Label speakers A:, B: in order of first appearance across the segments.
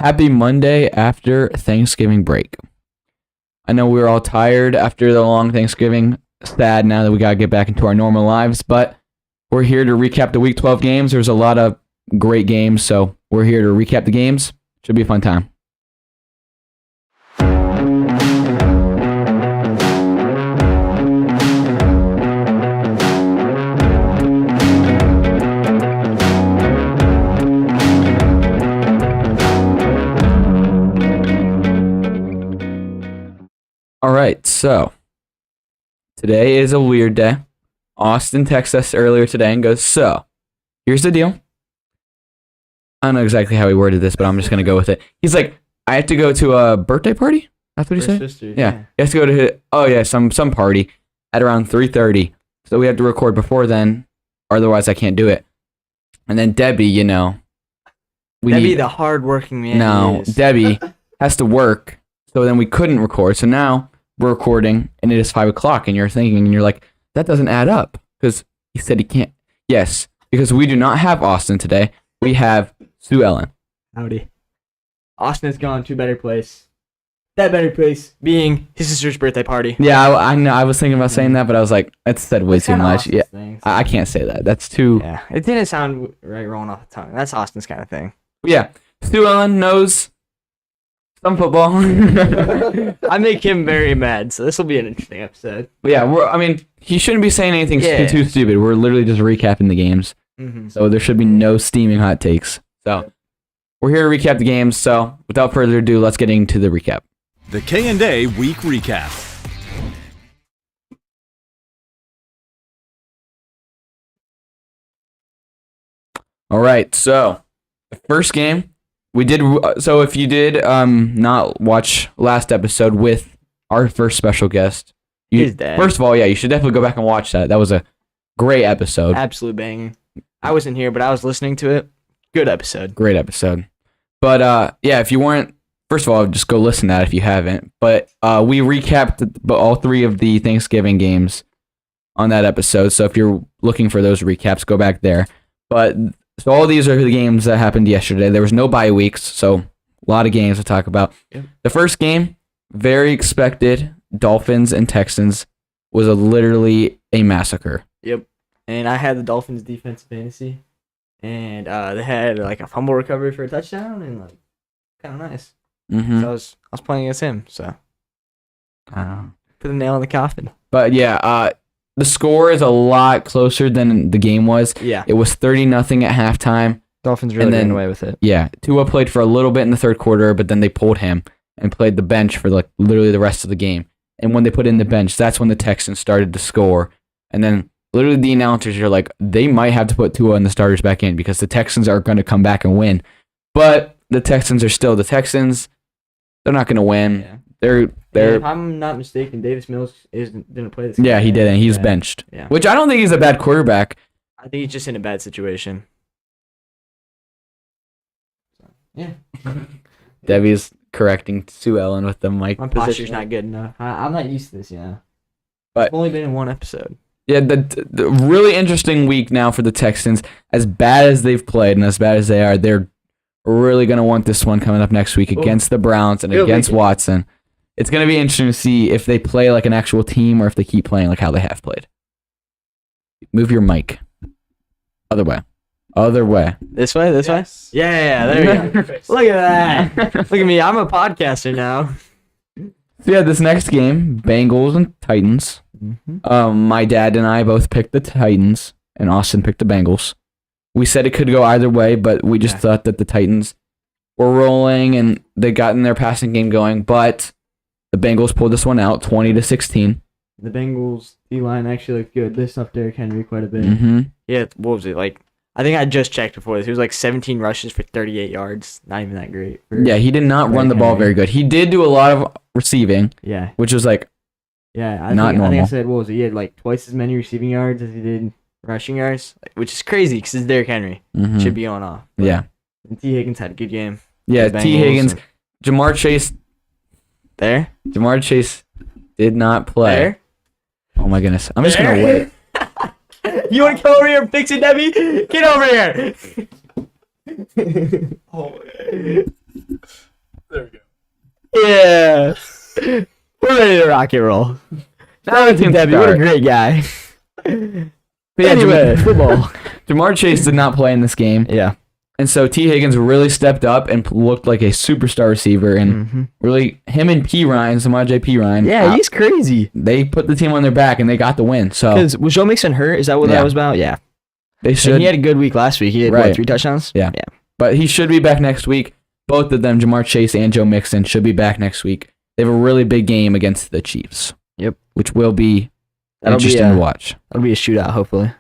A: Happy Monday after Thanksgiving break. I know we were all tired after the long Thanksgiving. Sad now that we got to get back into our normal lives, but we're here to recap the Week 12 games. There's a lot of great games, so we're here to recap the games. Should be a fun time. All right, so today is a weird day. Austin texted us earlier today and goes, so, here's the deal. I don't know exactly how he worded this, but I'm just going to go with it. He's like, I have to go to a birthday party? That's what he said?
B: Sister,
A: yeah. He has to go to, some party at around 3:30. So we have to record before then, or otherwise I can't do it. And then Debbie,
B: Debbie, the hardworking man.
A: No, Debbie has to work, so then we couldn't record. So now we're recording, and it is 5 o'clock, and you're thinking, and you're like, that doesn't add up, because he said he can't. Yes, because we do not have Austin today. We have Sue Ellen.
B: Howdy. Austin has gone to a better place. That better place being his sister's birthday party.
A: Yeah, I know. I was thinking about saying that, but I was like, that said way too much. Yeah,
B: thing, so.
A: I can't say that. That's too.
B: Yeah, it didn't sound right rolling off the tongue. That's Austin's kind of thing.
A: Yeah, Sue Ellen knows some football.
B: I make him very mad, so this will be an interesting episode.
A: Yeah, he shouldn't be saying anything too stupid. We're literally just recapping the games.
B: Mm-hmm.
A: So there should be no steaming hot takes. So we're here to recap the games. So without further ado, let's get into the recap.
C: The K&A Week Recap.
A: All right, so the first game we did. So if you did not watch last episode with our first special guest, first of all, you should definitely go back and watch that. That was a great episode.
B: Absolute banger. I wasn't here, but I was listening to it. Good episode.
A: Great episode. But if you weren't, first of all, just go listen to that if you haven't. But we recapped all three of the Thanksgiving games on that episode. So if you're looking for those recaps, go back there. But so all these are the games that happened yesterday. There was no bye weeks, so a lot of games to talk about. Yep. The first game, very expected, Dolphins and Texans, was literally a massacre.
B: Yep. And I had the Dolphins defense fantasy, and they had like a fumble recovery for a touchdown, and like kind of nice.
A: Mm-hmm.
B: So I was playing against him, so put a nail in the coffin.
A: But yeah, the score is a lot closer than the game was.
B: Yeah,
A: it was 30-0 at halftime.
B: Dolphins really ran away with it.
A: Yeah, Tua played for a little bit in the third quarter, but then they pulled him and played the bench for like literally the rest of the game. And when they put in the bench, that's when the Texans started to score, and then. Literally, the announcers are like, they might have to put Tua and the starters back in because the Texans are going to come back and win. But the Texans are still the Texans. They're not going to win.
B: Yeah.
A: They're.
B: If I'm not mistaken, Davis Mills didn't play this game.
A: Yeah, he didn't. He's benched.
B: Yeah.
A: Which I don't think he's a bad quarterback.
B: I think he's just in a bad situation. Yeah.
A: Debbie's correcting Sue Ellen with the mic.
B: My posture's not good enough. I'm not used to this,
A: But
B: I've only been in one episode.
A: Yeah, the really interesting week now for the Texans. As bad as they've played and as bad as they are, they're really going to want this one coming up next week against the Browns and against Watson. It's going to be interesting to see if they play like an actual team or if they keep playing like how they have played. Move your mic. Other way.
B: This way? Yes. way? Yeah, there we go. Look at that. Look at me. I'm a podcaster now.
A: So yeah, this next game, Bengals and Titans. Mm-hmm. My dad and I both picked the Titans, and Austin picked the Bengals. We said it could go either way, but we just thought that the Titans were rolling and they got in their passing game going. But the Bengals pulled this one out, 20-16.
B: The Bengals D-line actually looked good. They stuffed Derrick Henry quite a bit.
A: Mm-hmm.
B: Yeah, what was it like? I think I just checked before this. It was like 17 rushes for 38 yards. Not even that great.
A: Yeah, he did not run the ball very good. He did do a lot of receiving.
B: Yeah.
A: Which was like
B: not normal. I think I said, what was it? He had like twice as many receiving yards as he did rushing yards, which is crazy because it's Derrick Henry.
A: Mm-hmm.
B: Should be on off. But,
A: yeah.
B: And T. Higgins had a good game.
A: Yeah, T. Higgins. Jamar Chase.
B: There?
A: Jamar Chase did not play.
B: There?
A: Oh my goodness. I'm just going to wait.
B: You want to come over here and fix it, Debbie? Get over here.
D: There we go.
B: Yeah. We're ready to rock and roll.
A: Now we can
B: Debbie, what a
A: start.
B: great guy.
A: But yeah,
B: Anyway, football.
A: Jamar Chase did not play in this game.
B: Yeah.
A: And so T. Higgins really stepped up and looked like a superstar receiver. And really, him and P. Ryan, Samaje P. Ryan,
B: Yeah, he's crazy.
A: they put the team on their back and they got the win. So
B: Because was Joe Mixon hurt? Is that what
A: Yeah.
B: that was about? Yeah.
A: they
B: And
A: should.
B: he had a good week last week. He had,
A: Right.
B: 3 touchdowns?
A: Yeah. But he should be back next week. Both of them, Jamar Chase and Joe Mixon, should be back next week. They have a really big game against the Chiefs.
B: Yep.
A: Which will be
B: That'll be
A: interesting to watch.
B: That'll be a shootout, hopefully.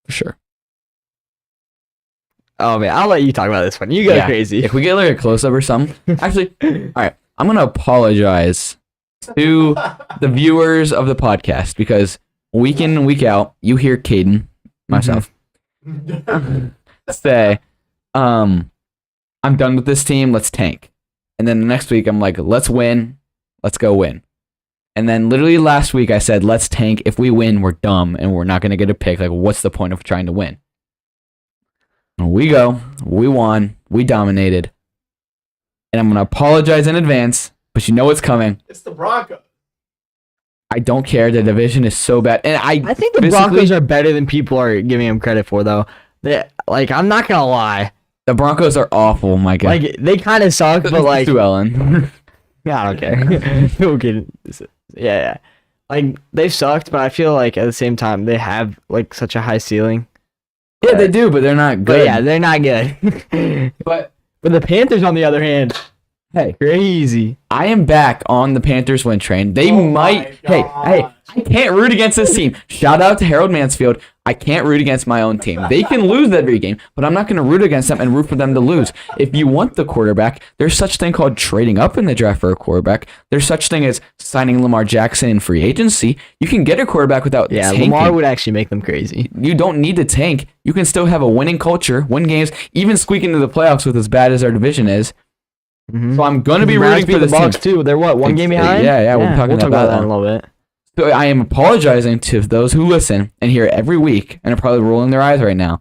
A: For sure.
B: Oh, man. I'll let you talk about this one. You go
A: Yeah.
B: crazy.
A: If we get like a close up or something. Actually, all right. I'm going to apologize to the viewers of the podcast because week in and week out, you hear Caden, myself, say, I'm done with this team. Let's tank. And then the next week, I'm like, let's win. Let's go win. And then literally last week, I said, let's tank. If we win, we're dumb and we're not going to get a pick. Like, what's the point of trying to win? We go. We won. We dominated. And I'm going to apologize in advance, but you know what's coming.
D: It's the Broncos.
A: I don't care. The division is so bad. And
B: I think the Broncos are better than people are giving them credit for, though. I'm not going to lie.
A: The Broncos are awful, my God.
B: Like, they kind of suck, but, like...
A: Sue Ellen.
B: I don't care. Okay. Yeah. Like, they've sucked, but I feel like at the same time, they have, like, such a high ceiling.
A: Yeah, they do, but they're not
B: But
A: good.
B: yeah, they're not good.
A: But
B: the Panthers, on the other hand,
A: hey,
B: crazy.
A: I am back on the Panthers win train. They
D: Oh
A: might.
D: my
A: Hey,
D: gosh.
A: I can't root against this team. Shout out to Harold Mansfield. I can't root against my own team. They can lose every game, but I'm not going to root against them and root for them to lose. If you want the quarterback, there's such thing called trading up in the draft for a quarterback. There's such thing as signing Lamar Jackson in free agency. You can get a quarterback without tanking.
B: Lamar would actually make them crazy.
A: You don't need to tank. You can still have a winning culture, win games, even squeak into the playoffs with as bad as our division is. So I'm going to be rooting for
B: the
A: this team.
B: Bucs too. They're what, one game behind?
A: Yeah, we'll be talking
B: talk
A: about
B: that
A: that
B: in a little bit.
A: So I am apologizing to those who listen and hear every week and are probably rolling their eyes right now.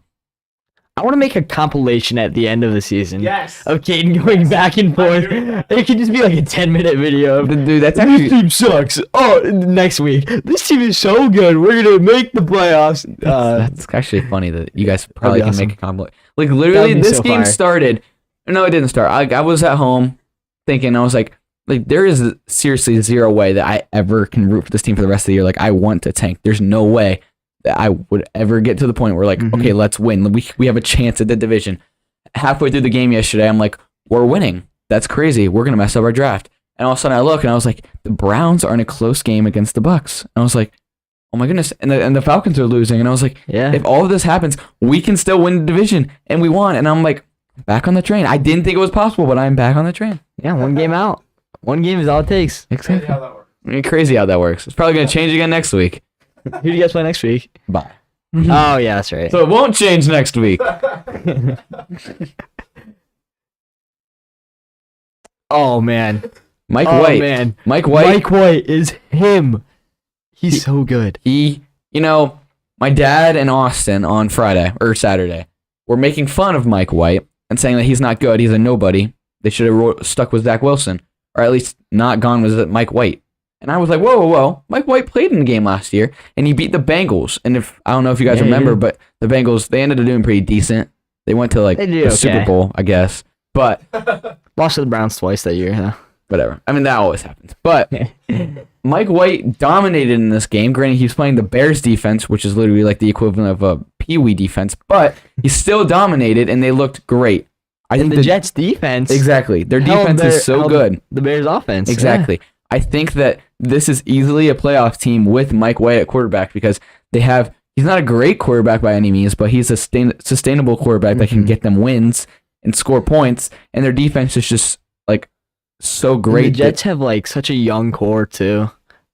B: I want to make a compilation at the end of the season.
D: Yes.
B: Of Caden going back and forth. It could just be like a 10-minute video of
A: Dude, that's
B: this
A: actually
B: team sucks. Oh, next week. This team is so good. We're going to make the playoffs.
A: that's actually funny that you guys probably can
B: awesome.
A: make a compliment. Like literally,
B: That'd be
A: this
B: so
A: game
B: fire.
A: started. No, it didn't start. I was at home thinking, I was like there is seriously zero way that I ever can root for this team for the rest of the year. Like I want to tank. There's no way that I would ever get to the point where like, okay, let's win. We have a chance at the division. Halfway through the game yesterday, I'm like, we're winning. That's crazy. We're gonna mess up our draft. And all of a sudden I look and I was like, the Browns are in a close game against the Bucks. And I was like, oh my goodness. And the Falcons are losing. And I was like,
B: Yeah.
A: if all of this happens, we can still win the division. And we won. And I'm like, back on the train. I didn't think it was possible, but I'm back on the train.
B: Yeah, one game out. One game is all it takes.
D: Crazy how that works.
A: I mean, crazy how that works. It's probably gonna change again next week.
B: Who do you guys play next week?
A: Bye.
B: Oh, yeah, that's right.
A: So it won't change next week.
B: Oh, man.
A: Mike
B: Oh,
A: White.
B: man.
A: Mike White.
B: Mike White is him. He's so good.
A: My dad and Austin on Friday or Saturday were making fun of Mike White and saying that he's not good. He's a nobody. They should have stuck with Zach Wilson, or at least not gone with Mike White. And I was like, whoa. Mike White played in the game last year, and he beat the Bengals. And I don't know if you guys
B: Yeah,
A: remember,
B: yeah.
A: but the Bengals, they ended up doing pretty decent. They went to like
B: They
A: the
B: did okay.
A: Super Bowl, I guess. But
B: Lost to the Browns twice that year, huh?
A: whatever. I mean, that always happens. But Mike White dominated in this game. Granted, he was playing the Bears defense, which is literally like the equivalent of a Pee-wee defense, but he still dominated, and they looked great. I think
B: The Jets defense.
A: exactly. Their
B: held
A: defense is so
B: held
A: good.
B: The Bears offense.
A: Exactly. I think that this is easily a playoff team with Mike White at quarterback because he's not a great quarterback by any means, but he's a sustainable quarterback that can get them wins and score points, and their defense is just like so
B: And
A: great.
B: the Jets have like such a young core too.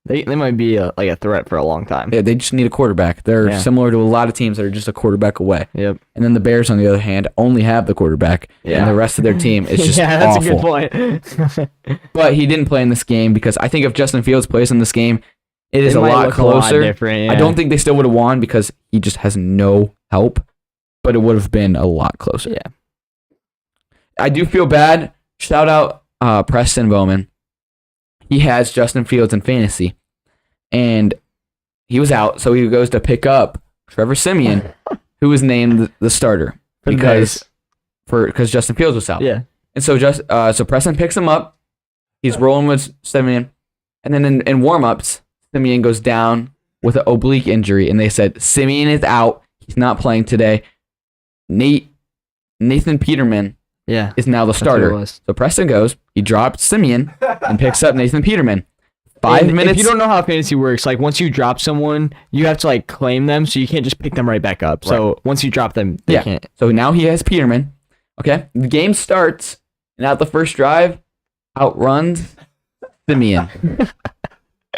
B: They might be like a threat for a long time.
A: Yeah, they just need a quarterback. They're
B: Yeah.
A: similar to a lot of teams that are just a quarterback away.
B: Yep.
A: And then the Bears, on the other hand, only have the quarterback,
B: Yeah.
A: and the rest of their team is just
B: yeah, that's
A: awful.
B: a good point.
A: But he didn't play in this game because I think if Justin Fields plays in this game, it is
B: It
A: a
B: might
A: lot
B: look
A: closer.
B: different,
A: I
B: yeah.
A: don't think they still would have won because he just has no help, but it would have been a lot closer.
B: Yeah.
A: I do feel bad shout out Preston Bowman. He has Justin Fields in fantasy, and he was out, so he goes to pick up Trevor Siemian, who was named the starter because Justin Fields was out.
B: Yeah.
A: And so Preston picks him up. He's rolling with Siemian, and then in warm-ups, Siemian goes down with an oblique injury, and they said Siemian is out. He's not playing today. Nathan Peterman is now the starter. So Preston goes, he drops Siemian and picks up Nathan Peterman. 5 minutes.
B: If you don't know how fantasy works, like once you drop someone, you have to like claim them, so you can't just pick them right back up. Right. So once you drop them, they can't.
A: So now he has Peterman. Okay, the game starts, and out the first drive, outruns Siemian.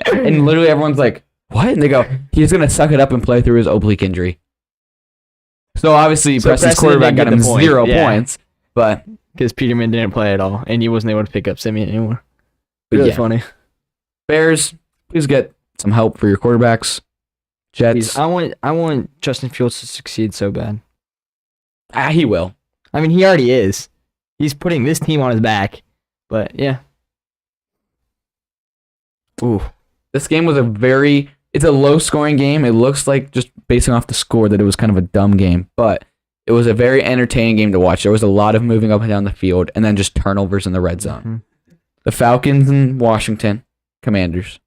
A: And literally everyone's like, what? And they go, he's going to suck it up and play through his oblique injury. So obviously Preston's quarterback got him 0 points, but
B: because Peterman didn't play at all, and he wasn't able to pick up Siemian anymore. Really funny.
A: Bears, please get some help for your quarterbacks. Jets.
B: Please, I want Justin Fields to succeed so bad.
A: He will.
B: I mean, he already is. He's putting this team on his back, but yeah.
A: Ooh. This game was it's a low-scoring game. It looks like, just basing off the score, that it was kind of a dumb game, but it was a very entertaining game to watch. There was a lot of moving up and down the field, and then just turnovers in the red zone. Mm-hmm. The Falcons and Washington Commanders.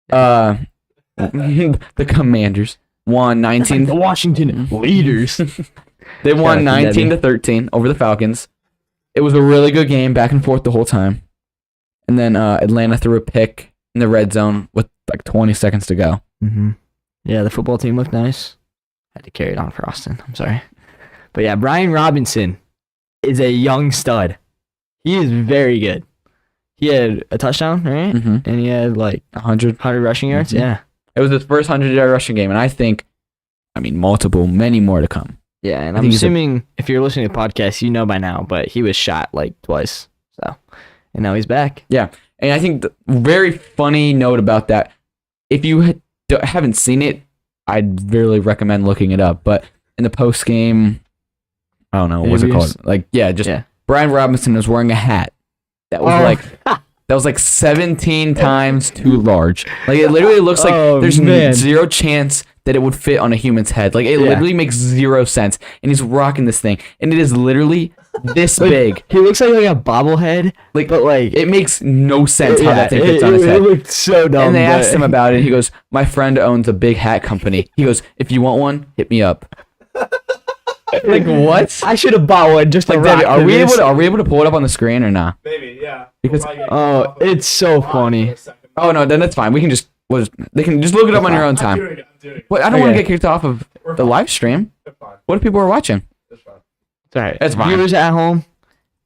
A: The Commanders won 19.
B: The Washington leaders.
A: They won 19-13 over the Falcons. It was a really good game, back and forth the whole time. And then Atlanta threw a pick in the red zone with like 20 seconds to go.
B: Mm-hmm. Yeah, the football team looked nice. Had to carry it on for Austin. I'm sorry. But yeah, Brian Robinson is a young stud. He is very good. He had a touchdown, right?
A: Mm-hmm.
B: And he had like
A: 100
B: rushing yards.
A: Mm-hmm.
B: Yeah.
A: It was his first 100-yard rushing game, and many more to come.
B: Yeah, and I'm assuming if you're listening to the podcast, you know by now, but he was shot like twice. So, and now he's back.
A: Yeah, and I think the very funny note about that, if you haven't seen it, I'd really recommend looking it up. But in the post game, I don't know, what's it called? Brian Robinson was wearing a hat that was like 17 times too large. Like it literally looks like there's zero chance that it would fit on a human's head. Like it literally makes 0 sense. And he's rocking this thing, and it is literally this big.
B: He looks like a bobblehead. But
A: it makes no sense how that thing fits on his head.
B: It looked so dumb.
A: And they asked him about it. He goes, "My friend owns a big hat company." He goes, "If you want one, hit me up." Like what?
B: I should have bought one just like that.
A: Are we able to pull it up on the screen or not?
D: Maybe, yeah.
A: Because
B: it's so funny.
A: Oh no, then that's fine. We can just they can just look it up on your own time.
D: I'm doing it.
A: But I don't want to get kicked off of the live stream. What if people are watching?
D: It's fine.
B: It's all right.
A: That's fine.
B: Viewers at home,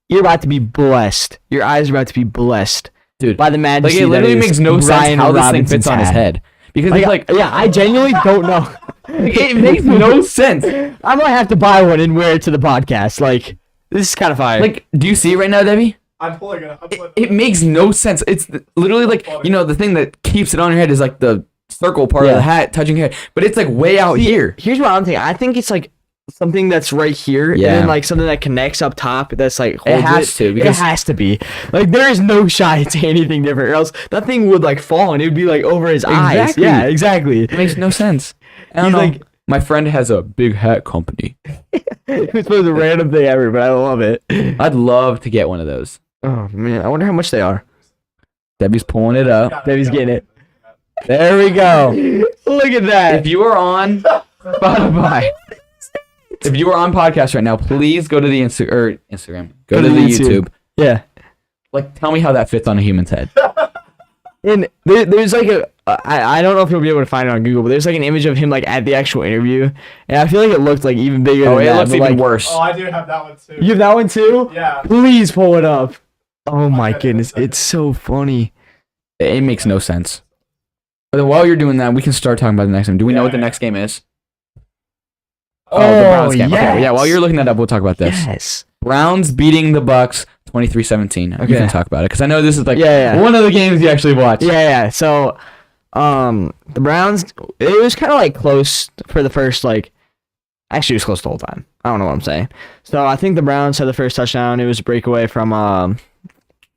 B: you're about to be blessed. Your eyes are about to be blessed,
A: dude.
B: By the majesty.
A: Like it literally makes no sense how this thing fits on his head. Because
B: I genuinely don't know.
A: It makes no sense.
B: I might have to buy one and wear it to the podcast. Like, this is kind of fire.
A: Like, do you see it right now, Debbie?
D: I'm pulling it up.
A: It makes no sense. It's literally like, the thing that keeps it on your head is like the circle part of the hat touching your head. But it's like way out here.
B: Here's what I'm thinking. I think it's like something that's right here, and then like something that connects up top. That's like
A: it has to.
B: Because it has to be. Like there is no shot it's anything different, or else that thing would like fall and it would be like over his eyes. Yeah, exactly.
A: It makes no sense. I don't know. Like, my friend has a big hat company.
B: It's the most random thing ever, but I love it.
A: I'd love to get one of those.
B: Oh man, I wonder how much they are.
A: Debbie's pulling it up.
B: Debbie's getting it.
A: There we go.
B: Look at that.
A: If you are on Spotify, if you are on podcast right now, please go to the Instagram. Go to the YouTube.
B: Yeah.
A: Like, tell me how that fits on a human's head.
B: And there's like I don't know if you'll be able to find it on Google, but there's like an image of him like at the actual interview, and I feel like it looked like even bigger.
A: Oh,
B: than
A: it
B: that,
A: looks even
B: like,
A: worse.
D: Oh, I do have that one too.
B: You have that one too?
D: Yeah.
B: Please pull it up. Oh my goodness, it's so funny.
A: It makes no sense. But then while you're doing that, we can start talking about the next game. Do we know what the next game is? The Browns game.
B: Yes.
A: Okay, yeah, while you're looking that up, we'll talk about this.
B: Yes.
A: Browns beating the Bucks 23-17. Okay. You can talk about it because I know this is like one of the games you actually watch.
B: Yeah. So, the Browns, it was kind of like close for the first like Actually, it was close the whole time. I don't know what I'm saying. So I think the Browns had the first touchdown. It was a breakaway from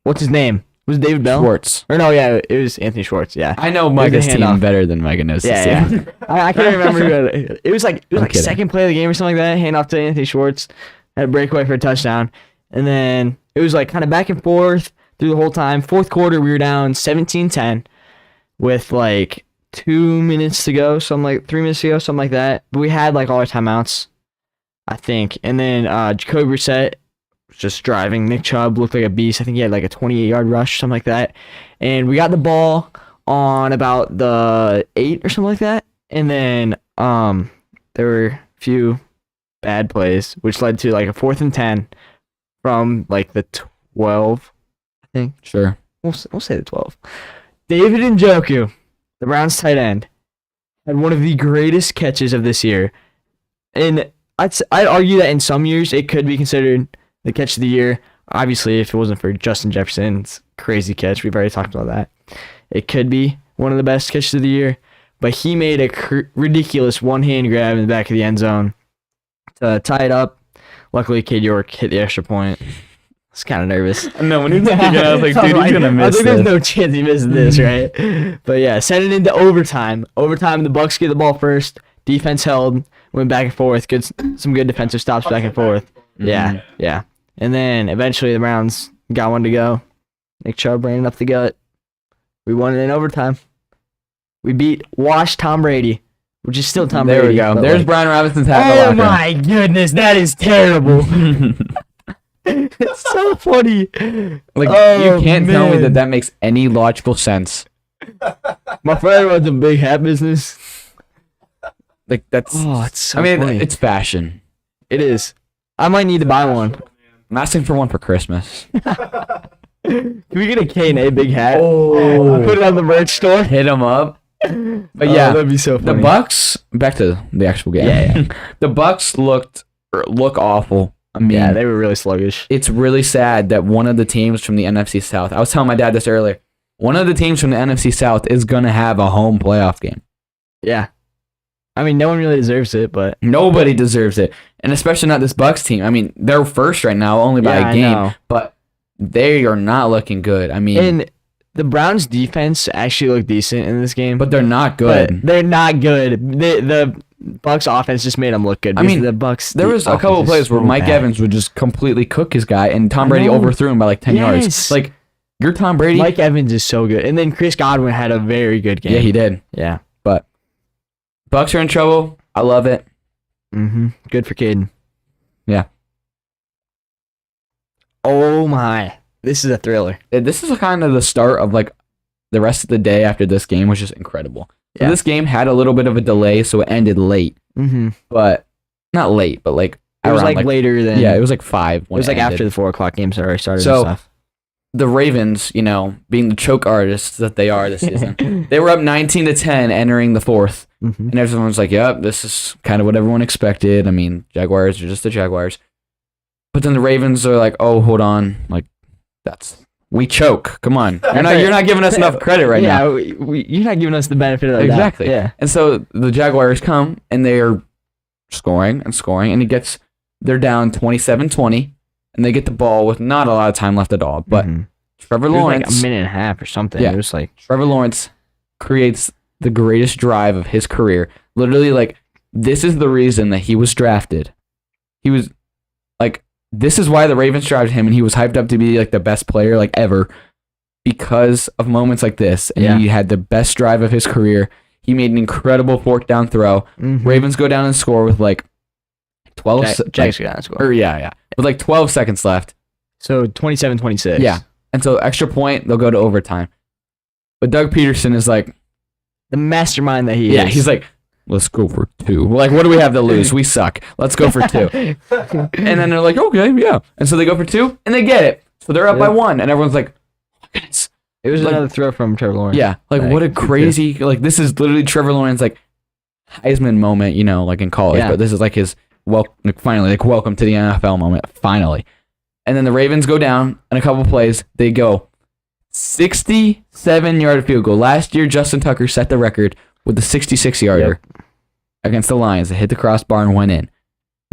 B: what's his name? Was it David Bell?
A: Schwartz.
B: Or no, yeah, it was Anthony Schwartz. Yeah.
A: I know Micah's team
B: handoff.
A: better than Micah knows his
B: Yeah,
A: team.
B: yeah. I can't remember. It was like
A: kidding.
B: second play of the game or something like that. Hand off to Anthony Schwartz, had a breakaway for a touchdown, and then it was like kind of back and forth through the whole time. Fourth quarter, we were down 17-10 with like 2 minutes to go, 3 minutes to go, something like that. But we had like all our timeouts, I think. And then Jacoby Brissett was just driving. Nick Chubb looked like a beast. I think he had like a 28-yard rush, something like that. And we got the ball on about the 8 or something like that. And then there were a few bad plays, which led to like a 4th and 10 from like the 12, I think.
A: Sure.
B: We'll say the 12. David Njoku, the Browns tight end, had one of the greatest catches of this year. And I'd argue that in some years it could be considered the catch of the year. Obviously, if it wasn't for Justin Jefferson's crazy catch, we've already talked about that. It could be one of the best catches of the year. But he made a ridiculous one-hand grab in the back of the end zone to tie it up. Luckily, Cade York hit the extra point. I was kind of nervous.
A: No, when he was kicking, I was like, dude, he's going to miss
B: I was like,
A: this.
B: there's no chance he misses this, right? But yeah, sent it into overtime. Overtime, the Bucks get the ball first. Defense held, went back and forth. Some good defensive stops back and forth. Yeah, yeah. And then eventually the Browns got one to go. Nick Chubb ran it up the gut. We won it in overtime. We washed Tom Brady, which is still Tom Brady.
A: There we go. There's
B: like,
A: Brian Robinson's hat.
B: oh my goodness, that is terrible. It's so funny.
A: Like,
B: Oh,
A: you can't tell me
B: man.
A: that makes any logical sense.
B: My friend runs a big hat business.
A: Like, that's...
B: Oh, it's so
A: I mean,
B: funny.
A: it's fashion.
B: It is. I might need to buy one.
A: I'm asking for one for Christmas.
B: Can we get a K&A big hat?
A: Oh.
B: Put it on the merch store.
A: Hit him up. But
B: Oh,
A: yeah,
B: that'd be so
A: the
B: funny.
A: Bucks, back to the actual game.
B: Yeah,
A: The Bucks look awful. I mean,
B: Yeah, they were really sluggish.
A: it's really sad that one of the teams from the NFC South, I was telling my dad this earlier, one of the teams from the NFC South is going to have a home playoff game.
B: Yeah. I mean, no one really deserves it, but
A: Nobody deserves it. And especially not this Bucks team. I mean, they're first right now only by
B: Yeah,
A: a
B: I
A: game,
B: know.
A: but they are not looking good. I mean,
B: and the Browns defense actually looked decent in this game.
A: but they're not
B: But
A: good.
B: they're not good. The Bucks offense just made them look good.
A: I mean,
B: the Bucks.
A: There was a couple of plays where Mike Evans would just completely cook his guy, and Tom
B: I
A: Brady
B: know.
A: overthrew him by like 10 yards.
B: Yes.
A: Like, you're Tom Brady.
B: Mike Evans is so good, and then Chris Godwin had a very good game.
A: Yeah, he did.
B: Yeah.
A: But Bucks are in trouble. I love it.
B: Good for Caden.
A: Yeah.
B: Oh my! This is a thriller.
A: This is kind of the start of like the rest of the day after this game was just incredible. So
B: Yeah.
A: this game had a little bit of a delay, so it ended late. But not late, but like
B: It was
A: around,
B: like later than.
A: Yeah, it was like 5.
B: It was like after the 4:00 games already started.
A: So,
B: and stuff.
A: the Ravens, being the choke artists that they are this season, they were up 19-10 entering the fourth, and everyone's like, "Yep, this is kind of what everyone expected." I mean, Jaguars are just the Jaguars. But then the Ravens are like, "Oh, hold on, like we choke. Come on, you're not giving us enough credit right now."
B: You're not giving us the benefit of the doubt.
A: Exactly.
B: Yeah.
A: And so the Jaguars come and they are scoring and scoring, and they're down 27-20, and they get the ball with not a lot of time left at all. But Trevor
B: It was
A: Lawrence,
B: like a minute and a half or something.
A: Yeah.
B: It was like
A: Trevor Lawrence creates the greatest drive of his career. Literally, like, this is the reason that he was drafted. He was like, this is why the Ravens drafted him, and he was hyped up to be like the best player like ever because of moments like this. And
B: Yeah.
A: he had the best drive of his career. He made an incredible fourth down throw. Ravens go down and score with like 12
B: Jags got a score.
A: or yeah. With like 12 seconds left.
B: So 27-26.
A: Yeah. And so extra point, they'll go to overtime. But Doug Peterson is like,
B: The mastermind that he is.
A: yeah, he's like, let's go for 2. Like, what do we have to lose? We suck. Let's go for 2. And then they're like, okay, yeah. And so they go for 2, and they get it. So they're up by 1, and everyone's like, oh, goodness.
B: It was
A: like-
B: another throw from Trevor Lawrence.
A: Yeah, like, what a crazy, like, this is literally Trevor Lawrence, like, Heisman moment, like, in college.
B: Yeah.
A: But this is like his, finally, like, welcome to the NFL moment, finally. And then the Ravens go down, and a couple plays, they go 67-yard field goal. Last year, Justin Tucker set the record with the 66-yarder against the Lions. They hit the crossbar and went in.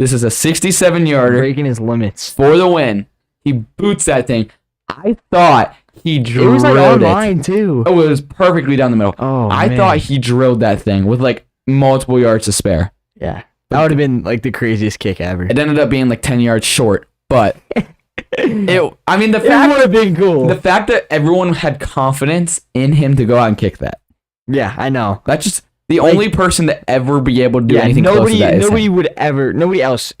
A: This is a 67-yarder
B: breaking his limits.
A: for the win. He boots that thing. I thought he
B: It
A: drilled
B: was like
A: it.
B: online too.
A: It was perfectly down the middle.
B: Oh,
A: I
B: man.
A: thought he drilled that thing with like multiple yards to spare.
B: Yeah, that would have been like the craziest kick ever.
A: It ended up being like 10 yards short, but the
B: It
A: fact
B: would have been cool.
A: the fact that everyone had confidence in him to go out and kick that.
B: Yeah, I know.
A: That's just the
B: Like-
A: only person to ever be able to do
B: Yeah,
A: anything close to that.
B: nobody else,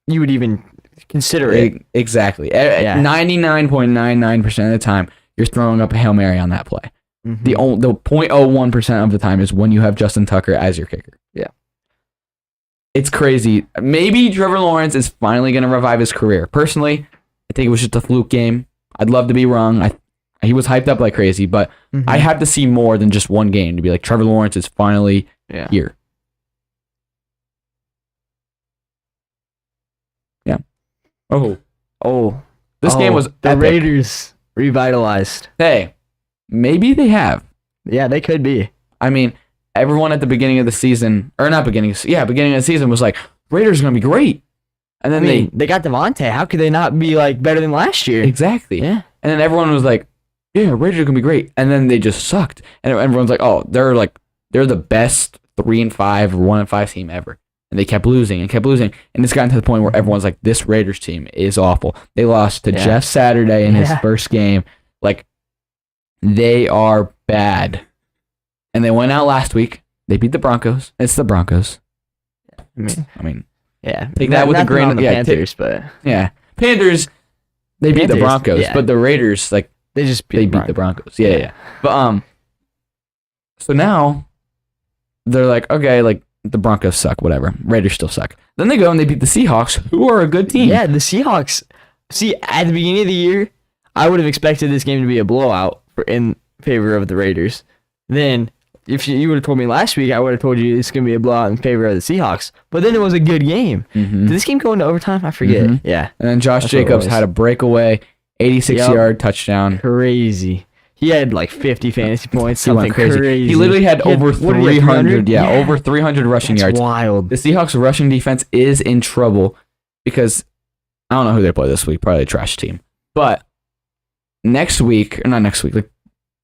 B: you would even consider it.
A: Exactly.
B: Yeah.
A: 99.99% of the time, you're throwing up a Hail Mary on that play.
B: Mhm.
A: The 0.01% of the time is when you have Justin Tucker as your kicker.
B: Yeah.
A: It's crazy. Maybe Trevor Lawrence is finally going to revive his career. Personally, I think it was just a fluke game. I'd love to be wrong. He was hyped up like crazy, but
B: Mhm.
A: I have to see more than just one game to be like, Trevor Lawrence is finally
B: Yeah.
A: here. Yeah.
B: Oh,
A: This game was
B: the
A: epic.
B: Raiders revitalized.
A: Hey, maybe they have.
B: Yeah, they could be.
A: I mean, everyone at the beginning of the season, or not beginning of the season was like, Raiders are going to be great. And
B: I
A: then
B: mean, they got Devontae. How could they not be like better than last year?
A: exactly.
B: Yeah.
A: And then everyone was like, yeah, Raiders are going to be great. And then they just sucked. And everyone's like, oh, they're the best 3-5 or 1-5 team ever. And they kept losing and kept losing. And it's gotten to the point where everyone's like, this Raiders team is awful. They lost to
B: Yeah.
A: Jeff Saturday in his
B: Yeah.
A: first game. Like, they are bad. And they went out last week. They beat the Broncos. It's the Broncos. I mean,
B: Yeah.
A: Take that with a
B: Nothing
A: grain
B: on
A: of-
B: the
A: yeah,
B: Panthers, but
A: yeah. Panthers, they beat the
B: Panthers,
A: Broncos.
B: yeah.
A: But the Raiders, like,
B: they just
A: they beat the Broncos. Yeah. But, so now, they're like, okay, like, the Broncos suck, whatever. Raiders still suck. Then they go and they beat the Seahawks, who are a good team.
B: Yeah, the Seahawks. See, at the beginning of the year, I would have expected this game to be a blowout in favor of the Raiders. Then, if you would have told me last week, I would have told you it's going to be a blowout in favor of the Seahawks. But then it was a good game.
A: Mhm.
B: Did this game go into overtime? I forget.
A: Mhm.
B: Yeah.
A: And then Josh
B: That's what it
A: Jacobs
B: was.
A: had a breakaway, 86-yard touchdown.
B: Crazy. He had like 50 fantasy points.
A: He went
B: Something crazy.
A: He literally had over
B: what did he have,
A: 300. Yeah, over 300 rushing
B: That's
A: yards.
B: wild.
A: The Seahawks rushing defense is in trouble because I don't know who they play this week. Probably a trash team. But next week, or not next week, like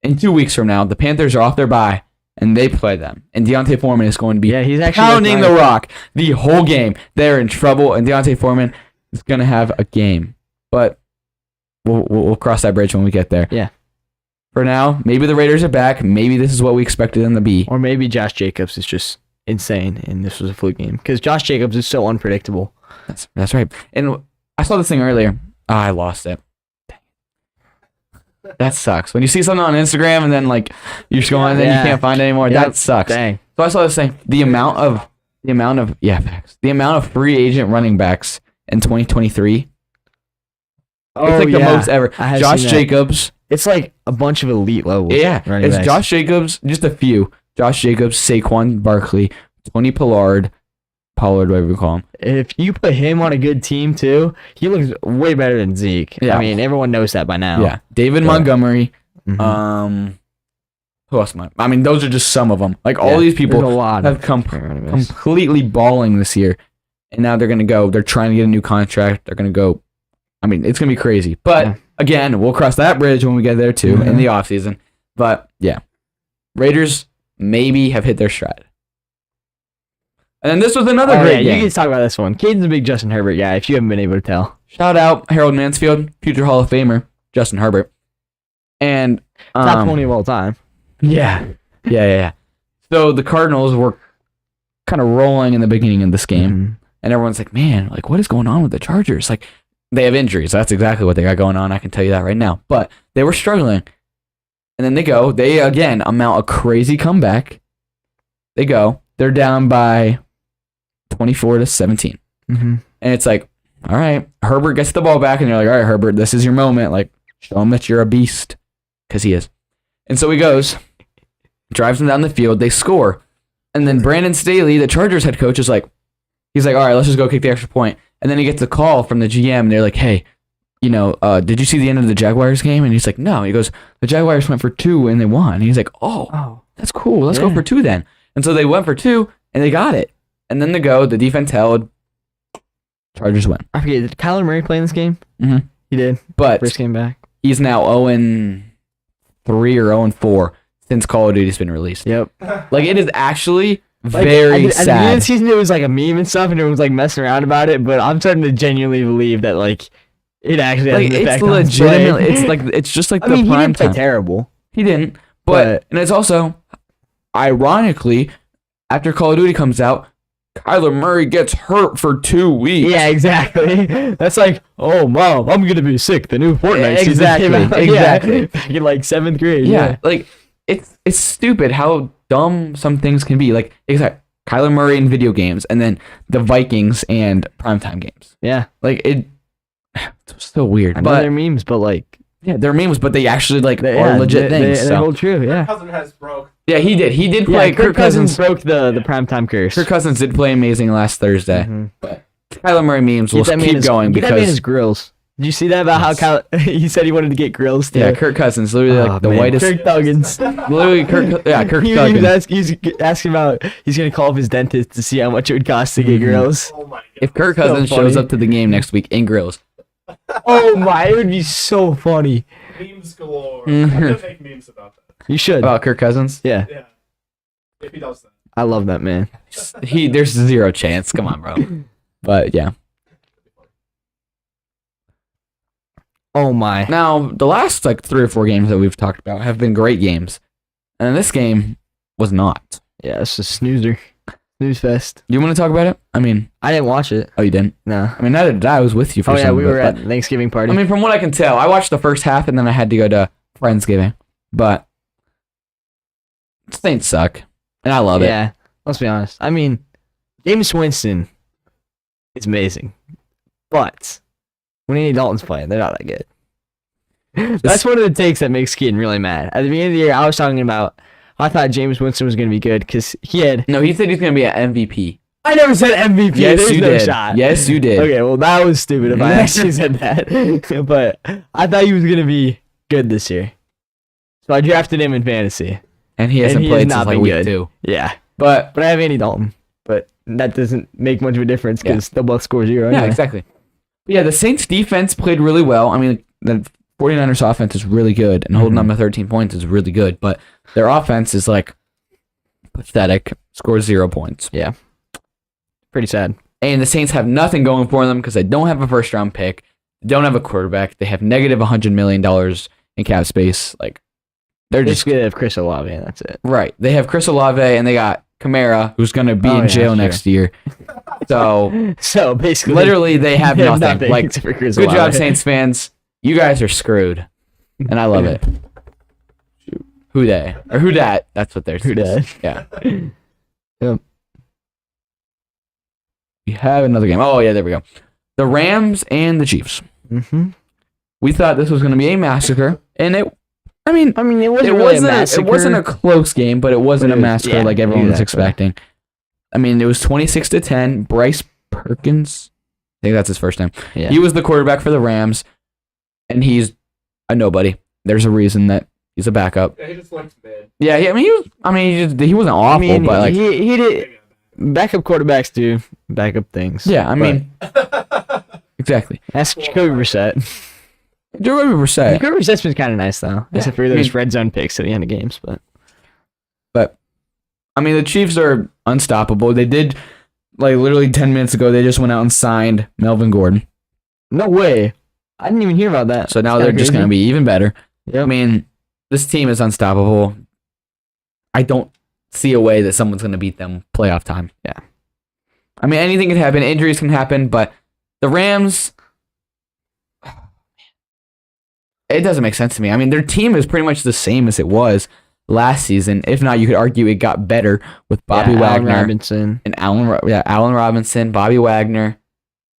A: in 2 weeks from now, the Panthers are off their bye and they play them. And Deontay Foreman is going to be
B: Yeah, he's actually
A: pounding
B: looked
A: the
B: nice.
A: rock the whole game. They're in trouble, and Deontay Foreman is going to have a game. But we'll cross that bridge when we get there.
B: Yeah.
A: For now, maybe the Raiders are back. Maybe this is what we expected them to be.
B: Or maybe Josh Jacobs is just insane and this was a fluke game. Because Josh Jacobs is so unpredictable.
A: That's right. And I saw this thing earlier. I lost it. Dang it. That sucks. When you see something on Instagram and then like you're scrolling and then
B: Yeah.
A: you can't find it anymore.
B: Yep.
A: That sucks.
B: Dang.
A: So I saw this thing. The amount of facts. The amount of free agent running backs in 2023.
B: Oh,
A: It's like the
B: yeah.
A: most ever.
B: I have
A: Josh
B: seen that.
A: Jacobs.
B: It's like a bunch of elite levels.
A: Yeah.
B: running
A: It's
B: backs.
A: Josh Jacobs, just a few. Josh Jacobs, Saquon Barkley, Tony Pollard, whatever you call him.
B: If you put him on a good team too, he looks way better than Zeke.
A: Yeah.
B: I mean, everyone knows that by now.
A: Yeah. David
B: But-
A: Montgomery.
B: Mhm.
A: Who else am I mean, those are just some of them. Like all
B: Yeah,
A: these people
B: there's a lot
A: have
B: of
A: come
B: running backs.
A: completely balling this year. And now they're trying to get a new contract. They're going to go. I mean, it's going to be crazy. But
B: Yeah.
A: again, we'll cross that bridge when we get there too in
B: Mhm.
A: the offseason. But yeah, Raiders maybe have hit their stride. And then this was another
B: Oh,
A: great
B: yeah,
A: game.
B: you can talk about this one. Caden's a big Justin Herbert guy, if you haven't been able to tell.
A: Shout out Harold Mansfield, future Hall of Famer, Justin Herbert. And
B: Top 20 of all time.
A: Yeah. So the Cardinals were kind of rolling in the beginning of this game.
B: Mhm.
A: And everyone's like, man, like, what is going on with the Chargers? Like, they have injuries. That's exactly what they got going on. I can tell you that right now. But they were struggling. And then they again amount a crazy comeback. They're down by 24-17.
B: Mhm.
A: And it's like, all right, Herbert gets the ball back, and they're like, all right, Herbert, this is your moment. Like, show him that you're a beast, because he is. And so he goes, drives them down the field, they score. And then Brandon Staley, the Chargers head coach, is like, he's like, all right, let's just go kick the extra point. And then he gets a call from the GM, and they're like, hey, did you see the end of the Jaguars game? And he's like, no. He goes, the Jaguars went for 2 and they won. And he's like, oh, that's cool. Let's go
B: Yeah.
A: for 2 then. And so they went for 2 and they got it. And then the defense held. Chargers win.
B: I forget. Did Kyler Murray play in this game?
A: Mm-hmm.
B: He did.
A: But
B: First game back.
A: he's now 0-3 or 0-4 since Call of Duty's been released.
B: Yep.
A: Like, it is actually
B: Like,
A: very
B: at the beginning of
A: sad.
B: the season, it was like a meme and stuff, and everyone was like messing around about it. But I'm starting to genuinely believe that like it actually has
A: Like,
B: an
A: it's
B: effect on his play.
A: legitimate. It's like it's just like
B: I
A: the
B: mean, he
A: prime
B: didn't play
A: time.
B: terrible.
A: He didn't.
B: But-
A: And it's also, ironically, after Call of Duty comes out, Kyler Murray gets hurt for 2 weeks.
B: Yeah, exactly. That's like, oh, mom, I'm gonna be sick. The new Fortnite season
A: Exactly,
B: came out.
A: exactly.
B: Yeah, back in like 7th grade.
A: Yeah, like it's stupid how dumb some things can be. Like, exactly, Kyler Murray in video games, and then the Vikings and primetime games.
B: Yeah.
A: Like it's so weird.
B: I know
A: But
B: they're memes, but like,
A: yeah, they're memes, but they actually like are legit things.
B: They
A: so.
B: hold true. Yeah.
D: Cousin has broke.
A: Yeah, he did. He did play.
B: Yeah, Kirk Cousins broke the primetime curse.
A: Kirk Cousins did play amazing last Thursday.
B: Mhm.
A: But Kyler Murray memes will
B: Get that man
A: keep
B: his-
A: going
B: get that man his
A: because
B: grills. Did you see that about how he said he wanted to get grills too?
A: yeah, Kirk Cousins literally like the
B: man.
A: whitest.
B: Kirk Thuggins.
A: Literally, Kirk
B: he
A: Thuggins.
B: was asking about he's gonna call up his dentist to see how much it would cost to get grills.
D: Oh my god.
A: If Kirk
B: So
A: Cousins shows
B: funny.
A: up to the game next week in grills,
B: Oh my, it would be so funny.
D: Memes galore.
A: Mhm.
D: I'm gonna make memes about that.
B: You should.
A: about Kirk Cousins,
B: Yeah,
D: Yeah. If he does that.
B: I love that man.
A: there's zero chance. Come on, bro. But yeah.
B: Oh my.
A: Now the last like 3 or 4 games that we've talked about have been great games, and this game was not.
B: Yeah, it's a snoozer. Snooze fest.
A: Do you want to talk about it? I mean,
B: I didn't watch it.
A: oh, you didn't.
B: No.
A: I mean, neither did I. I was with you for
B: Oh yeah,
A: some
B: we
A: of it,
B: were
A: but-
B: at Thanksgiving party.
A: I mean, from what I can tell, I watched the first half and then I had to go to Friendsgiving. But Saints suck, and I love it.
B: yeah. Let's be honest. I mean, Jameis Winston is amazing, but when Andy Dalton's playing, they're not that good. That's one of the takes that makes Keaton really mad. At the beginning of the year, I was talking about I thought Jameis Winston was going to be good because he had.
A: No, he said he's gonna be an MVP.
B: I never said MVP.
A: Yes,
B: There's
A: you
B: no
A: did.
B: shot.
A: Yes, you did.
B: Okay, well that was stupid if I actually said that. But I thought he was going to be good this year, so I drafted him in fantasy.
A: And he hasn't
B: he has
A: played
B: not
A: since like
B: been
A: week
B: good.
A: 2.
B: Yeah,
A: But
B: but I have Andy Dalton. But that doesn't make much of a difference because they'll both score 0.
A: yeah,
B: anyway.
A: exactly. But yeah, the Saints defense played really well. I mean, the 49ers offense is really good, and holding
B: Mhm.
A: them to 13 points is really good. But their offense is like pathetic. Scores 0 points.
B: Pretty sad.
A: And the Saints have nothing going for them because they don't have a first round pick, don't have a quarterback. They have negative $100 million in cap space. Like, they're
B: They're
A: just
B: just gonna have Chris Olave, and that's it.
A: right. They have Chris Olave and they got Kamara, who's going to be
B: Oh,
A: in
B: yeah,
A: jail
B: sure.
A: next year. So
B: So basically,
A: literally, they have
B: they
A: nothing. Like,
B: except for Chris
A: good job,
B: Olave.
A: Saints fans. You guys are screwed, and I love it. Who they or who dat? That's what they're.
B: Who dat?
A: Yeah.
B: Yep.
A: We have another game. Oh yeah, there we go. The Rams and the Chiefs.
B: Mm-hmm.
A: We thought this was going to be a massacre, and it. I mean,
B: I mean, it wasn't
A: it
B: really
A: wasn't.
B: a massacre.
A: It wasn't a close game, but it wasn't
B: But
A: a
B: it was-
A: massacre
B: yeah,
A: like everyone was
B: exactly.
A: expecting. I mean, it was 26-10. Bryce Perkins, I think that's his first name.
B: Yeah.
A: He was the quarterback for the Rams, and he's a nobody. There's a reason that he's a backup.
D: Yeah, he just looked mid.
A: Yeah, he wasn't awful,
B: I mean,
A: but like,
B: he did. Backup quarterbacks do backup things.
A: yeah, I mean, exactly.
B: Ask Jacoby Brissett.
A: Jacoby Brissett.
B: Jacoby Brissett's been kind of nice though,
A: Yeah,
B: except for
A: I
B: those
A: mean-
B: red zone picks at the end of games. But
A: I mean, the Chiefs are unstoppable. They did, like, literally 10 minutes ago, they just went out and signed Melvin Gordon.
B: no way, I didn't even hear about that.
A: So now they're just going to be even better. I
B: Yep.
A: mean, this team is unstoppable. I don't see a way that someone's going to beat them playoff time.
B: Yeah.
A: I mean, anything can happen. Injuries can happen, but the Rams, it doesn't make sense to me. I mean, their team is pretty much the same as it was last season. If not, you could argue it got better with Bobby
B: Allen
A: Wagner
B: Robinson.
A: and Allen Robinson, Bobby Wagner.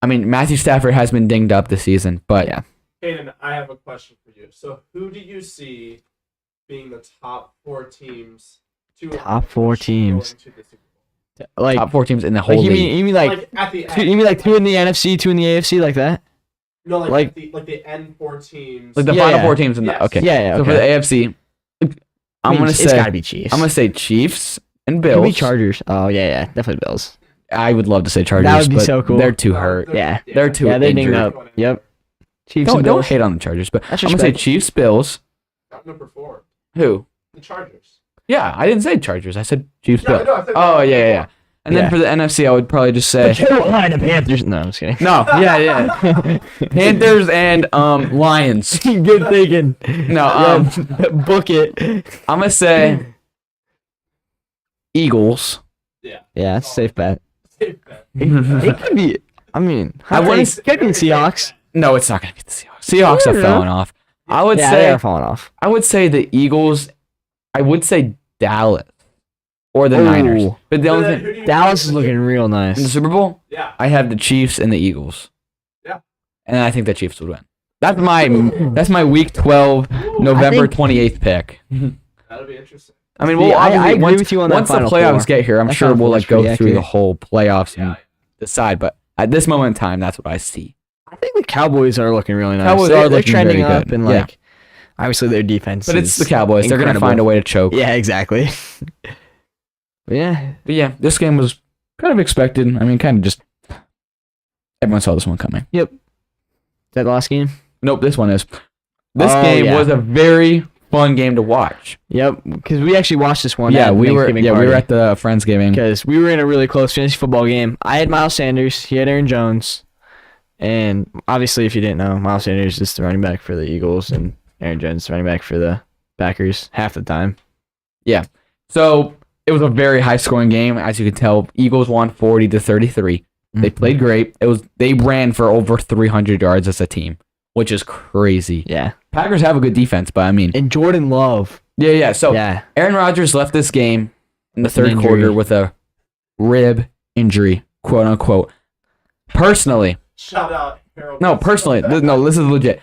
A: I mean, Matthew Stafford has been dinged up this season, but
B: Yeah.
D: Hayden, I have a question for you. So, who do you see being the top 4 teams?
B: Top 4 teams.
D: going to the Super Bowl?
B: Like,
A: top 4 teams in the whole
B: like you
A: league.
B: mean like
D: Like at the
B: two,
D: end.
B: you mean like 2 in the NFC, 2 in the AFC, like that?
D: No,
B: like-
D: the end 4 teams.
A: Like the
B: Yeah,
A: final
B: yeah.
A: 4 teams in the
D: Yes.
A: okay.
B: Yeah,
A: So for the AFC, I'm gonna
B: it's
A: say
B: gotta be Chiefs.
A: I'm gonna say Chiefs and
B: Could be
A: Bills.
B: Chargers. Oh yeah, definitely Bills.
A: I would love to say Chargers,
B: That would be
A: but
B: so cool.
A: they're too hurt.
B: Yeah.
A: They're too
B: Yeah, they're
A: injured.
B: dinged up. Yep. Chiefs
A: Don't
B: and Bills.
A: hate on the Chargers, but
B: That's
A: I'm gonna say
B: respect.
A: Chiefs, Bills.
D: Got number 4.
A: Who?
D: The Chargers.
A: Yeah, I didn't say Chargers. I said Chiefs,
D: Yeah, I
A: Bills.
D: know, I said
A: Oh
D: that.
A: yeah. And then
B: Yeah.
A: for the NFC, I would probably just
B: The
A: say
B: Carolina Panthers. No, I'm just kidding.
A: no. Yeah. Panthers and Lions.
B: Good thinking.
A: No,
B: Book it.
A: I'm gonna say Eagles.
D: Yeah.
B: Yeah, that's a safe bet.
D: Safe bet.
B: It could be. I mean,
A: I wouldn't-
B: it could be Seahawks.
A: No, it's not gonna be the Seahawks. Seahawks
B: I
A: are
B: don't know.
A: falling off. I would
B: Yeah,
A: say
B: they are falling off.
A: I would say the Eagles. I would say Dallas or the
B: Ooh.
A: Niners. But the only
D: Who
A: thing
D: do you
B: Dallas
D: think
B: is looking real
A: in the
B: nice.
A: Super Bowl,
D: Yeah.
A: I have the Chiefs and the Eagles.
D: Yeah.
A: And I think the Chiefs would win. That's my Week 12, November
B: think-
A: 28th pick.
D: That'll be interesting.
A: I mean,
B: See,
A: we'll
B: I
A: obviously,
B: agree
A: once,
B: with you on that
A: once the
B: Final
A: playoffs
B: Four.
A: get here, I'm
B: That
A: sure
B: Final
A: we'll
B: Four's
A: like go
B: pretty
A: through the
B: accurate.
A: whole playoffs and
D: Yeah.
A: decide. But at this moment in time, that's what I see.
B: I think the Cowboys are looking really nice.
A: Cowboys
B: they're,
A: are
B: they're
A: looking
B: trending
A: very
B: up,
A: good.
B: and
A: Yeah.
B: like, obviously their defense.
A: But it's
B: is
A: the Cowboys. They're gonna
B: incredible.
A: find a way to choke.
B: Yeah, exactly. But yeah,
A: But yeah, this game was kind of expected. I mean, kind of just everyone saw this one coming.
B: is that the last game?
A: Nope, this one is. This
B: Oh,
A: game
B: yeah.
A: was a very fun game to watch.
B: Yep, because we actually watched this one.
A: Yeah,
B: at
A: we were.
B: Thanksgiving
A: Yeah, we
B: party.
A: were at the Friendsgiving.
B: Because we were in a really close fantasy football game. I had Miles Sanders. He had Aaron Jones. And obviously, if you didn't know, Miles Sanders is the running back for the Eagles, and Aaron Jones is the running back for the Packers half the time.
A: So it was a very high scoring game, as you can tell. Eagles won 40-33. They played great. They ran for over 300 yards as a team, which is crazy.
B: Yeah.
A: Packers have a good defense, but I mean,
B: And Jordan Love.
A: yeah. So
B: Yeah.
A: Aaron Rodgers left this game in the
B: With an
A: third
B: injury.
A: quarter with a rib injury, quote unquote. Personally,
D: Shout out Harold.
A: no, this is legit.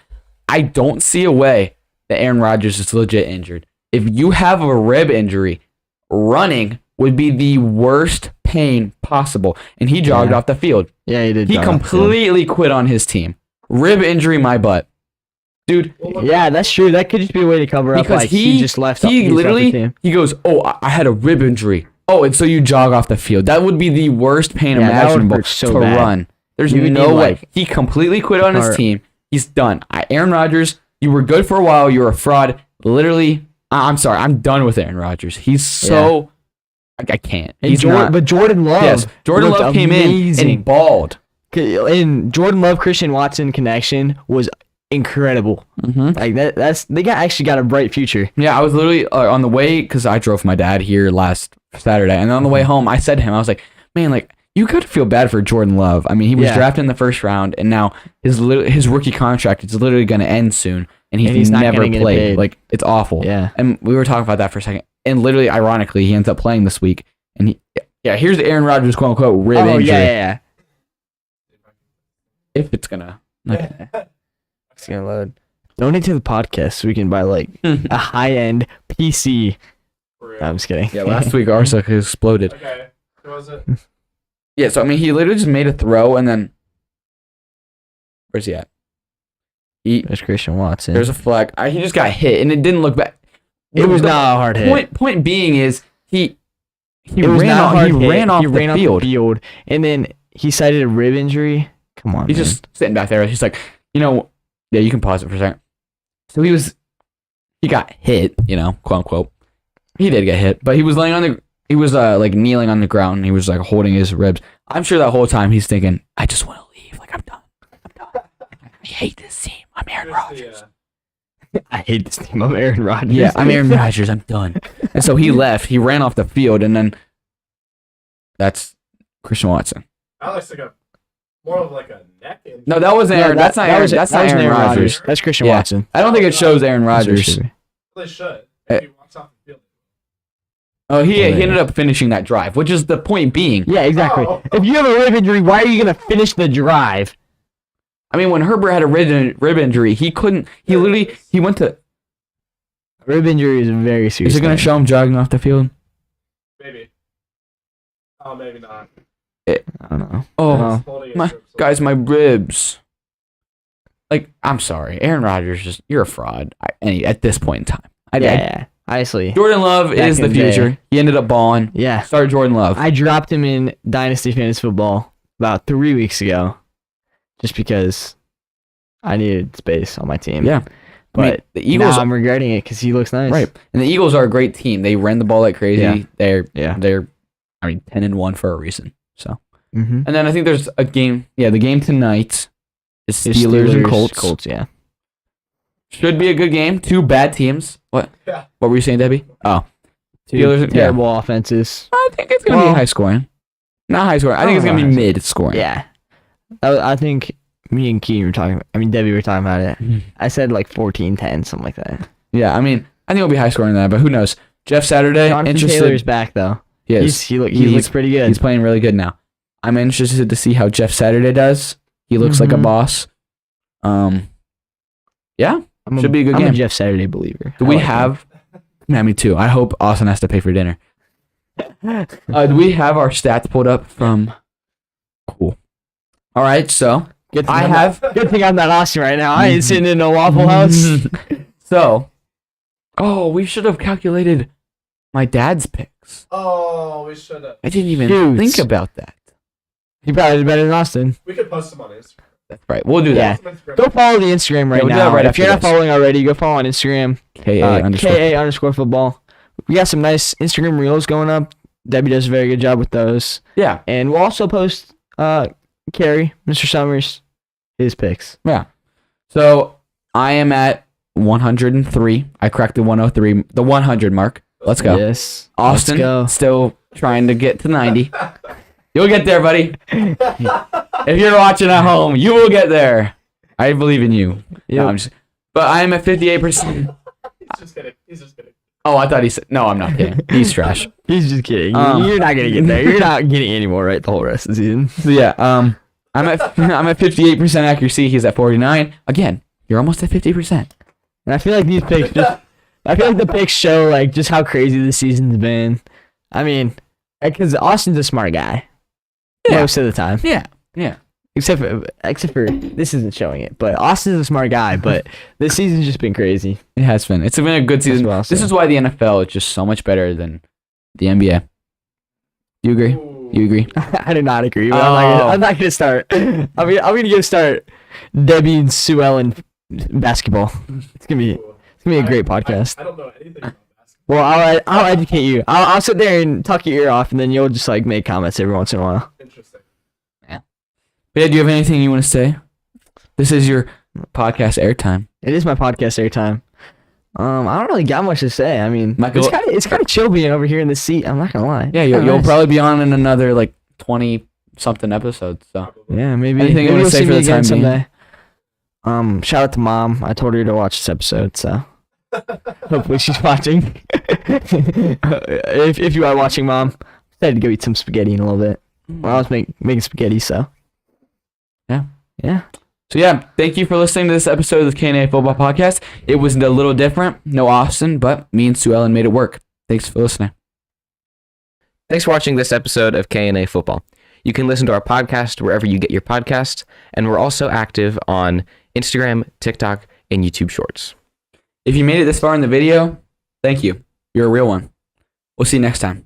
A: I don't see a way that Aaron Rodgers is legit injured. If you have a rib injury, running would be the worst pain possible. And he jogged
B: Yeah.
A: off the field.
B: Yeah, he did.
A: He
B: jog off the field.
A: completely quit on his team. Rib injury, my butt. Dude,
B: Yeah, that's true. That could just be a way to cover up.
A: because
B: Like, he just left.
A: he
B: left the
A: literally,
B: team.
A: he goes, oh, I had a rib injury. Oh, and so you jog off the field. That would be the worst pain
B: Yeah, that would
A: imaginable
B: hurt so
A: to
B: bad.
A: run. There's
B: You would
A: no
B: need,
A: way.
B: like,
A: He completely quit on his
B: heart.
A: team. He's done. Aaron Rodgers, you were good for a while. You're a fraud. Literally, I'm sorry. I'm done with Aaron Rodgers. He's so... I can't.
B: And
A: He's not.
B: But Jordan Love.
A: Yes, Jordan
B: looked
A: Love came in
B: amazing.
A: and balled.
B: And Jordan Love Christian Watson connection was incredible.
A: Mm-hmm.
B: Like they actually got a bright future.
A: Yeah, I was literally on the way, because I drove my dad here last Saturday, and on the way home, I said to him, I was like, man, like, you could feel bad for Jordan Love. I mean, he was
B: Yeah.
A: drafted in the first round, and now his rookie contract is literally going to end soon, and he's
B: not
A: never
B: gonna get
A: played.
B: paid.
A: Like, it's awful.
B: Yeah.
A: And we were talking about that for a second, and literally, ironically, he ends up playing this week, and here's Aaron Rodgers, quote unquote, rib
B: Oh
A: injury.
B: yeah.
A: If it's gonna.
B: It's gonna load. Donate to the podcast so we can buy like a high end PC.
D: For real.
B: No, I'm just kidding.
A: Yeah, last week our sucker exploded.
D: Okay. Who was it?
A: Yeah, so I mean, he literally just made a throw, and then where's he at?
B: There's Christian Watson.
A: There's a flag. He just got hit, and it didn't look bad.
B: it was
A: the
B: not a hard hit.
A: Point being is he
B: It was
A: ran
B: not a
A: off,
B: hard
A: he
B: hit.
A: ran off the field.
B: and then he cited a rib injury. Come on,
A: He's
B: man.
A: just sitting back there. He's like, yeah, you can pause it for a second. So he got hit, quote unquote. He did get hit, but he was he was like kneeling on the ground, and he was like holding his ribs. I'm sure that whole time he's thinking, I just want to leave. Like, I'm done. I hate this team. I'm Aaron Rodgers.
B: I hate this team. I'm Aaron Rodgers.
A: Yeah, I'm Aaron Rodgers. I'm done. And so he left. He ran off the field, and then that's Christian Watson.
D: That looks like more of like a neck injury.
A: No, that was Aaron. That's not Aaron. That's not Aaron Rodgers.
B: That's Christian
A: Yeah.
B: Watson.
A: I don't think it shows Aaron Rodgers.
D: They should. If he walks off the field.
A: Oh, he
B: Yeah.
A: ended up finishing that drive, which is the point being.
B: Yeah, exactly.
D: Oh.
B: If you have a rib injury, why are you gonna finish the drive?
A: I mean, when Herbert had a rib injury, he couldn't. He literally went to.
B: Rib injury is a very serious.
A: Is it going to
B: thing.
A: show him jogging off the field?
D: Maybe. Oh, maybe not.
B: I don't know.
A: Oh,
D: He's holding his
A: my
D: ribs.
A: guys, my ribs. Like, I'm sorry, Aaron Rodgers. You're a fraud. At this point in time.
B: Yeah. Honestly.
A: Jordan Love
B: Back
A: is
B: in
A: the
B: the day.
A: future. He ended up balling.
B: Yeah.
A: Start Jordan Love.
B: I dropped him in Dynasty Fantasy Football about 3 weeks ago just because I needed space on my team.
A: Yeah.
B: But
A: I mean, the Eagles
B: now I'm regretting it because he looks nice.
A: right. And the Eagles are a great team. They ran the ball like crazy.
B: Yeah.
A: They're 10-1 for a reason. So.
B: Mm-hmm.
A: And then I think there's a game. Yeah, the game tonight is Steelers and Colts.
B: Colts, yeah.
A: Should be a good game. Two bad teams. What?
D: Yeah.
A: What were you saying, Debbie? Oh,
B: Two
A: Steelers,
B: terrible offenses.
A: I think it's gonna be high scoring. Not high scoring. I think it's gonna be mid scoring.
B: Yeah. I think me and Keen were talking. Debbie were talking about it.
A: Mhm.
B: I said like 14-10, something like that.
A: Yeah. I mean, I think it'll be high scoring than that, but who knows? Jeff Saturday.
B: Jonathan
A: interested.
B: Taylor's back though.
A: He is.
B: He
A: He's-
B: looks pretty good.
A: He's playing really good now. I'm interested to see how Jeff Saturday does. He looks like a
B: Mhm.
A: boss. Yeah. Should be a good
B: I'm
A: game.
B: a Jeff Saturday believer.
A: Do
B: I
A: we
B: like him.
A: have? Yeah, me too. I hope Austin has to pay for dinner. Do we have our stats pulled up from? Cool. All right, so
B: Good thing
A: I
B: I'm
A: have.
B: not- Good thing I'm not Austin right now. I ain't sitting in a Waffle House.
A: So, we should have calculated my dad's picks.
D: Oh, we should have.
A: I didn't even
B: Shoot.
A: think about that.
B: He probably is better than Austin.
D: We could post them on Instagram.
A: That's right. We'll do
B: Yeah.
A: that.
B: Go follow the Instagram right
A: we'll do
B: now.
A: that right
B: if
A: after
B: you're not
A: this.
B: following already, go follow on Instagram. KA_football. We got some nice Instagram reels going up. Debbie does a very good job with those.
A: Yeah.
B: And we'll also post Carrie, Mr. Summers, his picks.
A: Yeah. So I am at 103. I cracked the 103, the 100 mark. Let's go.
B: Yes.
A: Austin,
B: Let's go.
A: still trying to get to 90. You'll get there, buddy. If you're watching at home, you will get there. I believe in you. No,
B: Yep.
A: but I am at 58%.
D: He's just kidding. He's just kidding.
A: Oh, I thought he said. No, I'm not kidding. He's trash.
B: He's just kidding.
A: Um,
B: You're not gonna get there. You're not getting any more right the whole rest of the season.
A: So yeah, I'm at 58% accuracy. He's at 49. Again, you're almost at 50%.
B: And I feel like these picks I feel like the picks show like just how crazy the season's been. I mean, because Austin's a smart guy.
A: Yeah.
B: Most of the time.
A: Yeah. Yeah.
B: Except for this isn't showing it. But Austin's a smart guy, but this season's just been crazy.
A: It has been. It's been a good season.
B: well,
A: This
B: so.
A: is why the NFL is just so much better than the NBA. Do you agree?
D: Ooh.
A: You agree?
B: I do not agree. But
A: Oh.
B: I'm not gonna start. I'm gonna go start Debbie and Sue Ellen basketball. It's gonna be a great podcast.
D: I don't know anything about basketball.
B: Well, I'll educate you. I'll sit there and talk your ear off, and then you'll just like make comments every once in a while.
D: Interesting.
A: But yeah, do you have anything you want to say? This is your podcast airtime.
B: It is my podcast airtime. I don't really got much to say. I mean,
A: Michael-
B: it's kind of chill being over here in the seat. I'm not gonna lie.
A: Yeah,
B: Kinda
A: you'll
B: nice.
A: probably be on in another like 20 something episodes. So
D: Probably.
B: Yeah, maybe.
A: Anything you
B: maybe
A: wanna
B: you'll
A: say
B: see
A: for
B: me
A: the time
B: again
A: being?
B: Shout out to Mom. I told her to watch this episode, so hopefully she's watching. if you are watching, Mom, I'm excited to go eat some spaghetti in a little bit. Well, I was making spaghetti, so yeah.
A: So yeah, thank you for listening to this episode of the K&A Football Podcast. It was a little different. No Austin, but me and Sue Ellen made it work. Thanks for listening.
E: Thanks for watching this episode of K&A Football. You can listen to our podcast wherever you get your podcasts, and we're also active on Instagram, TikTok, and YouTube Shorts.
A: If you made it this far in the video, thank you. You're a real one. We'll see you next time.